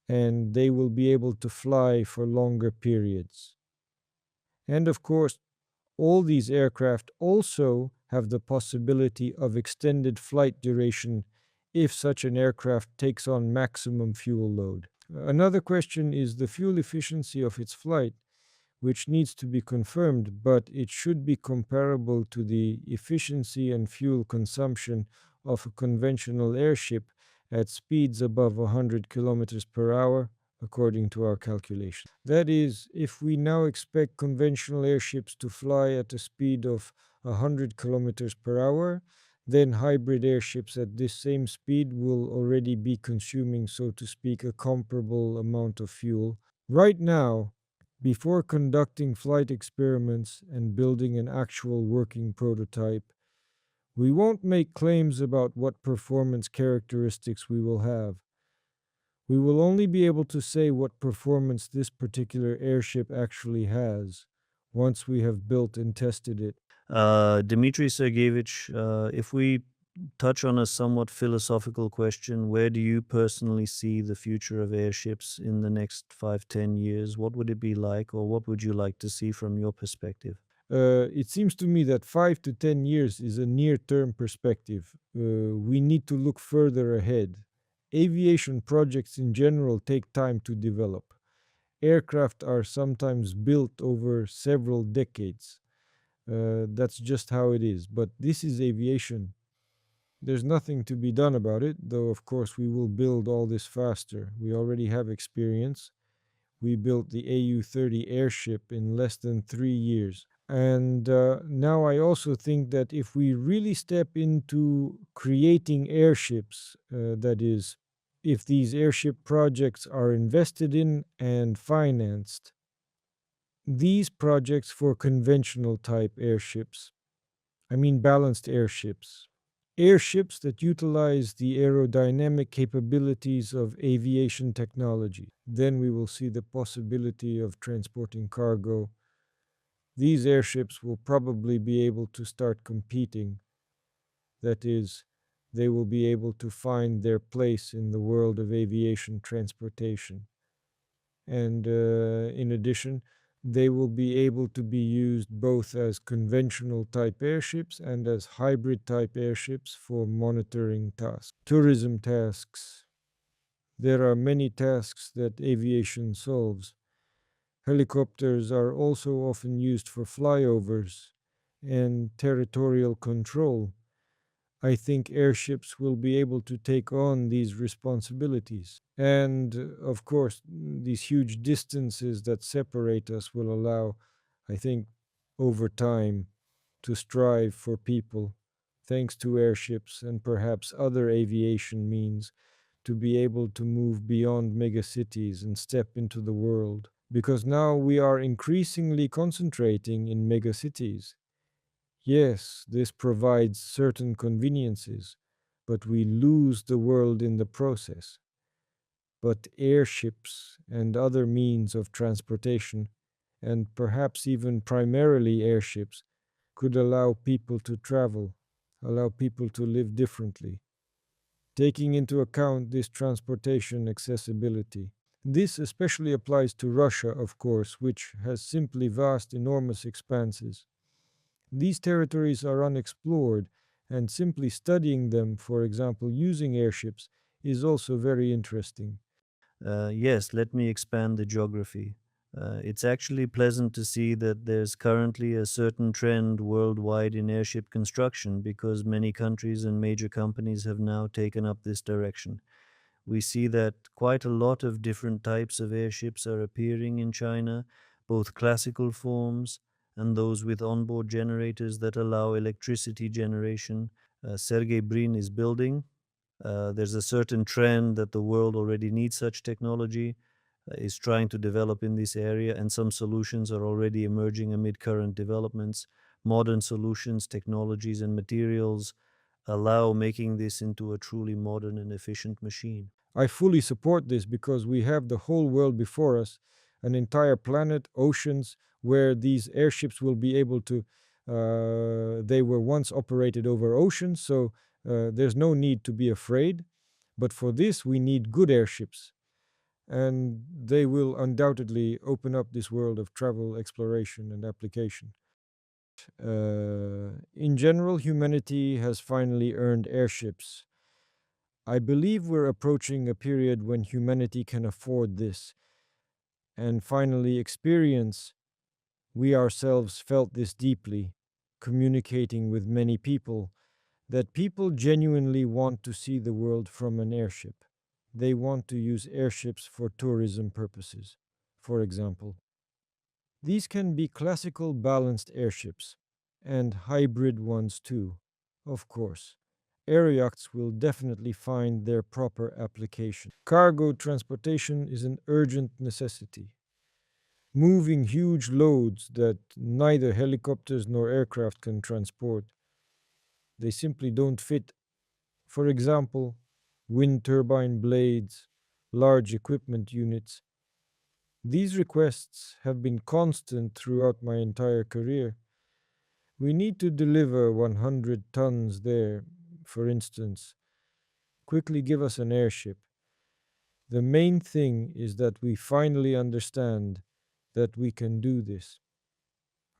and they will be able to fly for longer periods. And of course, all these aircraft also have the possibility of extended flight duration if such an aircraft takes on maximum fuel load. Another question is the fuel efficiency of its flight, which needs to be confirmed, but it should be comparable to the efficiency and fuel consumption of a conventional airship at speeds above 100 kilometers per hour, according to our calculation. That is, if we now expect conventional airships to fly at a speed of 100 kilometers per hour, then hybrid airships at this same speed will already be consuming, so to speak, a comparable amount of fuel. Right now, before conducting flight experiments and building an actual working prototype, we won't make claims about what performance characteristics we will have. We will only be able to say what performance this particular airship actually has once we have built and tested it. Dmitry Sergeyevich, if we touch on a somewhat philosophical question, where do you personally see the future of airships in the next 5-10 years? What would it be like, or what would you like to see from your perspective? It seems to me that 5 to 10 years is a near term perspective. We need to look further ahead. Aviation projects in general take time to develop. Aircraft are sometimes built over several decades. That's just how it is. But this is aviation. There's nothing to be done about it, though, of course, we will build all this faster. We already have experience. We built the AU-30 airship in less than 3 years. And now I also think that if we really step into creating airships, that is, if these airship projects are invested in and financed, these projects for conventional type airships, I mean balanced airships, airships that utilize the aerodynamic capabilities of aviation technology, then we will see the possibility of transporting cargo. These airships will probably be able to start competing. That is, they will be able to find their place in the world of aviation transportation. And in addition, they will be able to be used both as conventional type airships and as hybrid type airships for monitoring tasks, tourism tasks. There are many tasks that aviation solves. Helicopters are also often used for flyovers and territorial control. I think airships will be able to take on these responsibilities. And of course, these huge distances that separate us will allow, I think, over time to strive for people, thanks to airships and perhaps other aviation means, to be able to move beyond megacities and step into the world. Because now we are increasingly concentrating in megacities. Yes, this provides certain conveniences, but we lose the world in the process. But airships and other means of transportation, and perhaps even primarily airships, could allow people to travel, allow people to live differently, taking into account this transportation accessibility. This especially applies to Russia, of course, which has simply vast, enormous expanses. These territories are unexplored, and simply studying them, for example, using airships, is also very interesting. Yes, let me expand the geography. It's actually pleasant to see that there's currently a certain trend worldwide in airship construction because many countries and major companies have now taken up this direction. We see that quite a lot of different types of airships are appearing in China, both classical forms and those with onboard generators that allow electricity generation. Sergey Brin is building. There's a certain trend that the world already needs such technology, is trying to develop in this area, and some solutions are already emerging amid current developments. Modern solutions, technologies, and materials allow making this into a truly modern and efficient machine. I fully support this because we have the whole world before us, an entire planet, oceans, where these airships will be able to. They were once operated over oceans, so there's no need to be afraid. But for this, we need good airships, and they will undoubtedly open up this world of travel, exploration, and application. In general, humanity has finally earned airships. I believe we're approaching a period when humanity can afford this and finally experience. We ourselves felt this deeply, communicating with many people, that people genuinely want to see the world from an airship. They want to use airships for tourism purposes, for example. These can be classical balanced airships, and hybrid ones too, of course. Air yachts will definitely find their proper application. Cargo transportation is an urgent necessity. Moving huge loads that neither helicopters nor aircraft can transport. They simply don't fit. For example, wind turbine blades, large equipment units. These requests have been constant throughout my entire career. We need to deliver 100 tons there, for instance. Quickly give us an airship. The main thing is that we finally understand that we can do this.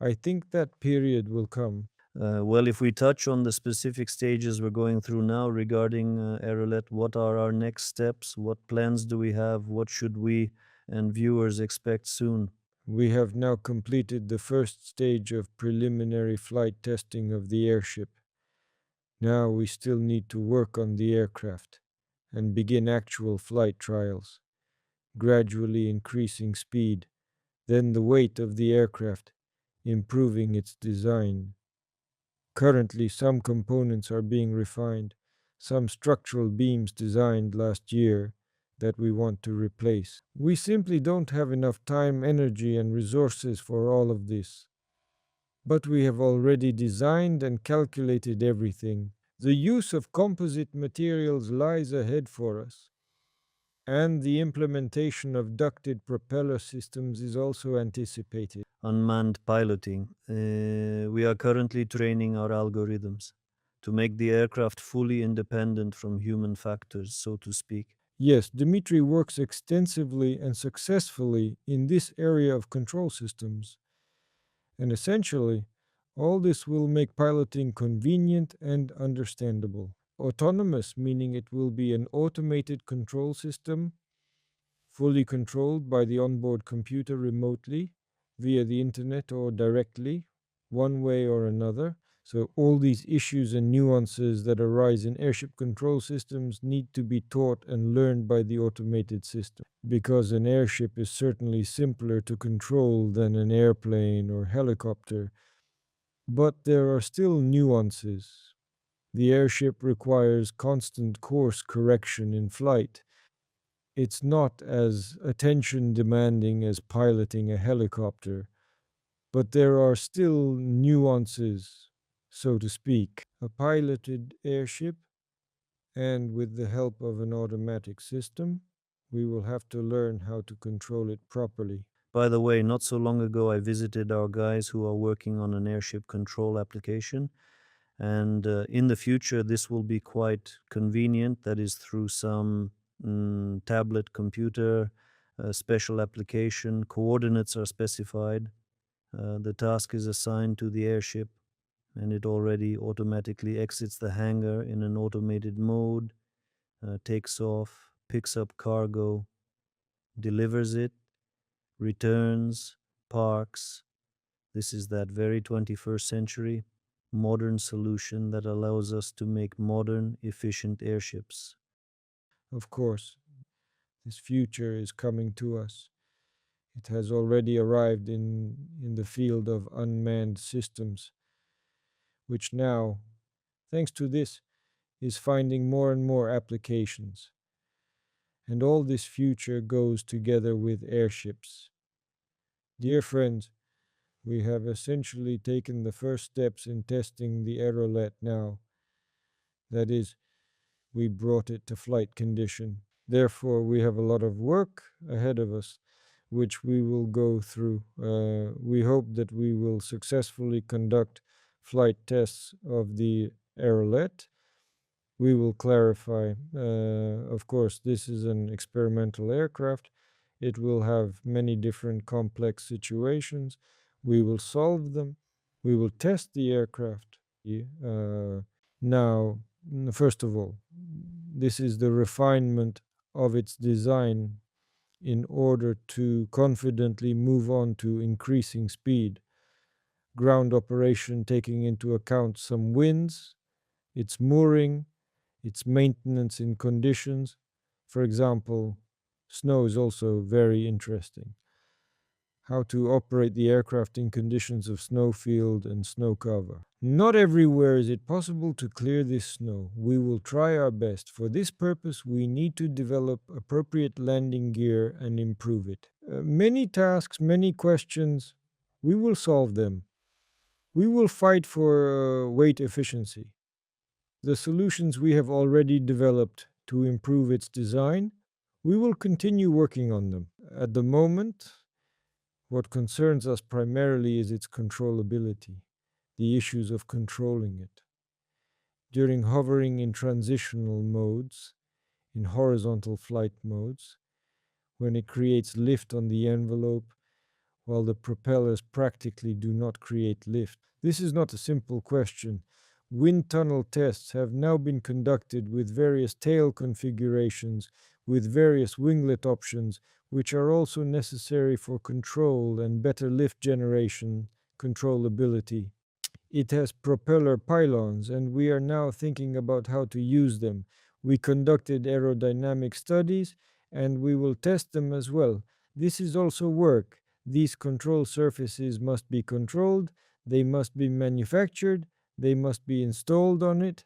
I think that period will come. Well, if we touch on the specific stages we're going through now regarding Aerolet, what are our next steps? What plans do we have? What should we and viewers expect soon? We have now completed the first stage of preliminary flight testing of the airship. Now we still need to work on the aircraft and begin actual flight trials, gradually increasing speed, then the weight of the aircraft, improving its design. Currently, some components are being refined, some structural beams designed last year that we want to replace. We simply don't have enough time, energy, and resources for all of this. But we have already designed and calculated everything. The use of composite materials lies ahead for us, and the implementation of ducted propeller systems is also anticipated. Unmanned piloting. We are currently training our algorithms to make the aircraft fully independent from human factors, so to speak. Yes, Dmitry works extensively and successfully in this area of control systems. And essentially, all this will make piloting convenient and understandable. Autonomous, meaning it will be an automated control system, fully controlled by the onboard computer remotely, via the internet or directly, one way or another. So all these issues and nuances that arise in airship control systems need to be taught and learned by the automated system. Because an airship is certainly simpler to control than an airplane or helicopter, but there are still nuances. The airship requires constant course correction in flight. It's not as attention demanding as piloting a helicopter, but there are still nuances, so to speak. A piloted airship, and with the help of an automatic system, we will have to learn how to control it properly. By the way, not so long ago, I visited our guys who are working on an airship control application. And in the future, this will be quite convenient. That is through some tablet computer, special application. Coordinates are specified. The task is assigned to the airship, and it already automatically exits the hangar in an automated mode, takes off, picks up cargo, delivers it, returns, parks. This is that very 21st century modern solution that allows us to make modern, efficient airships. Of course, this future is coming to us. It has already arrived in the field of unmanned systems, which now, thanks to this, is finding more and more applications. And all this future goes together with airships. Dear friends, we have essentially taken the first steps in testing the aerolet now. That is, we brought it to flight condition. Therefore, we have a lot of work ahead of us, which we will go through. We hope that we will successfully conduct flight tests of the aerolet. We will clarify, of course, this is an experimental aircraft. It will have many different complex situations. We will solve them. We will test the aircraft. Now, first of all, this is the refinement of its design in order to confidently move on to increasing speed. Ground operation taking into account some winds, its mooring, its maintenance in conditions. For example, snow is also very interesting. How to operate the aircraft in conditions of snowfield and snow cover. Not everywhere is it possible to clear this snow. We will try our best. For this purpose, we need to develop appropriate landing gear and improve it. Many tasks, many questions, we will solve them. We will fight for weight efficiency. The solutions we have already developed to improve its design, we will continue working on them. At the moment, what concerns us primarily is its controllability, the issues of controlling it. During hovering in transitional modes, in horizontal flight modes, when it creates lift on the envelope, while the propellers practically do not create lift. This is not a simple question. Wind tunnel tests have now been conducted with various tail configurations, with various winglet options, which are also necessary for control and better lift generation controllability. It has propeller pylons, and we are now thinking about how to use them. We conducted aerodynamic studies, and we will test them as well. This is also work. These control surfaces must be controlled, they must be manufactured, they must be installed on it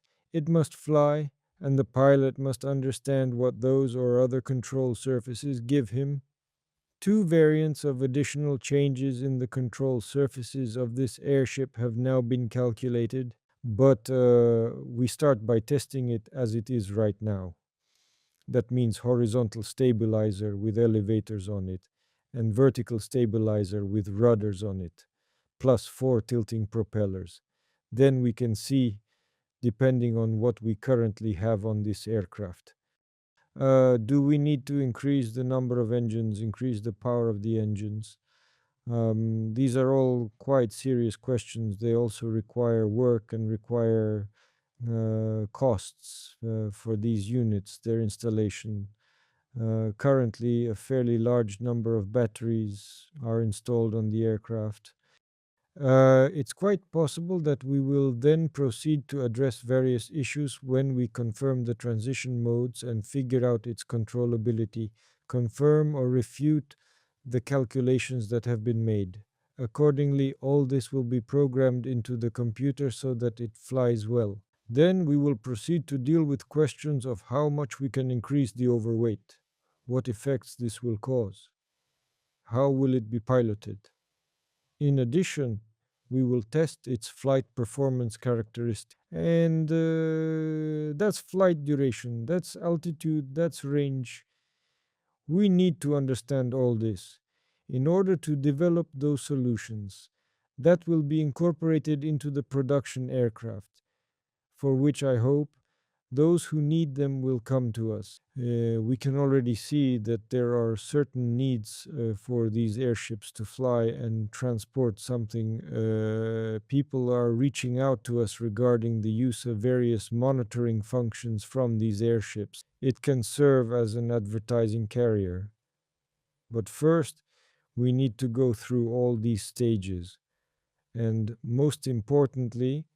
must fly, and the pilot must understand what those or other control surfaces give him. Two variants of additional changes in the control surfaces of this airship have now been calculated, but we start by testing it as it is right now. That means horizontal stabilizer with elevators on it, and vertical stabilizer with rudders on it, plus 4 tilting propellers. Then we can see, depending on what we currently have on this aircraft. Do we need to increase the number of engines, increase the power of the engines? These are all quite serious questions. They also require work and require costs for these units, their installation. Currently, a fairly large number of batteries are installed on the aircraft. It's quite possible that we will then proceed to address various issues when we confirm the transition modes and figure out its controllability, confirm or refute the calculations that have been made. Accordingly, all this will be programmed into the computer so that it flies well. Then we will proceed to deal with questions of how much we can increase the overweight, what effects this will cause, how will it be piloted. In addition, we will test its flight performance characteristics. And that's flight duration, that's altitude, that's range. We need to understand all this in order to develop those solutions that will be incorporated into the production aircraft, for which I hope those who need them will come to us. We can already see that there are certain needs for these airships to fly and transport something. People are reaching out to us regarding the use of various monitoring functions from these airships. It can serve as an advertising carrier. But first, we need to go through all these stages. And most importantly,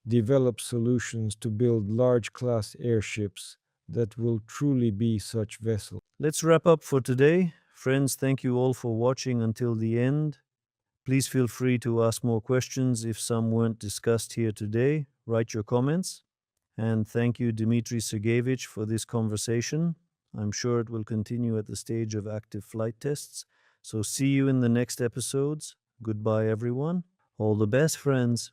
develop solutions to build large class airships that will truly be such vessels. Let's wrap up for today. Friends, thank you all for watching until the end. Please feel free to ask more questions if some weren't discussed here today. Write your comments. And thank you, Dmitry Sergeyevich, for this conversation. I'm sure it will continue at the stage of active flight tests. So see you in the next episodes. Goodbye, everyone. All the best, friends.